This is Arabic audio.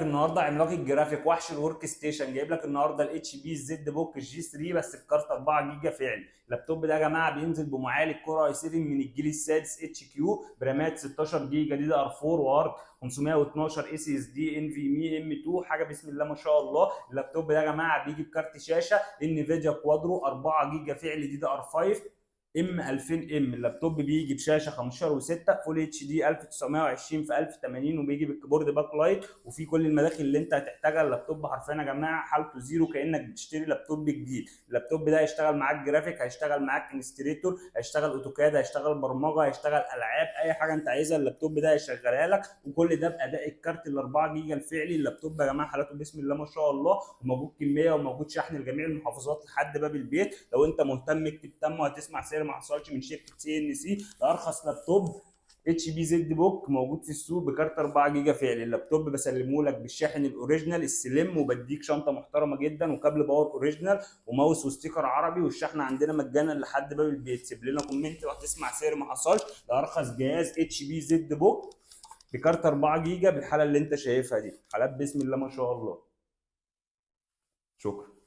لك النهارده عملاق الجرافيك وحش الورك ستيشن، جايب لك النهارده الاتش بي زد بوك الجي 3 بس في كارت 4 جيجا فعلي. اللابتوب ده يا جماعه بينزل بمعالج كور اي 7 من الجيل السادس اتش كيو برامات 16 جيجا دي دي ار 4 وهارد 512 اي سي اس دي ان في مي ام 2 حاجه بسم الله ما شاء الله. اللابتوب ده يا جماعه بيجي بكارت شاشه انفيديا كوادرو 4 جيجا فعلي دي دي ار 5 ام 2000 ام. اللابتوب بيجي بشاشه 15 و6 فول اتش دي 1920 في 1080 وبيجي بالكيبورد باك لايت وفي كل المداخل اللي انت هتحتاجها. اللابتوب حرفيا يا جماعه حالته زيرو كانك بتشتري لابتوب جديد. اللابتوب ده هيشتغل معاك جرافيك، هيشتغل معاك انستريتور، هيشتغل اوتوكاد، هيشتغل برمجه، هيشتغل العاب، اي حاجه انت عايزها اللابتوب ده هيشغلها لك. وكل ده باداء الكارت ال 4 جيجا الفعلي. اللابتوب يا جماعه حالاته بسم الله ما شاء الله، وموجود كميه وموجود شحن لجميع المحافظات لحد باب البيت. لو انت مهتم اكتب تم وهتسمع سعر ما حصلش من شركه سي ان سي لارخص لابتوب اتش بي زد بوك موجود في السوق بكارت 4 جيجا فعلي. اللابتوب بسلمه لك بالشاحن الاوريجينال السليم، وبديك شنطه محترمه جدا وكابل باور اوريجينال وماوس وستيكر عربي، والشحن عندنا مجانا لحد باب البيت. سيب لنا كومنت وهتسمع سعر ما حصلش لارخص جهاز اتش بي زد بوك بكارت 4 جيجا بالحاله اللي انت شايفها دي. حالات بسم الله ما شاء الله. شكرا.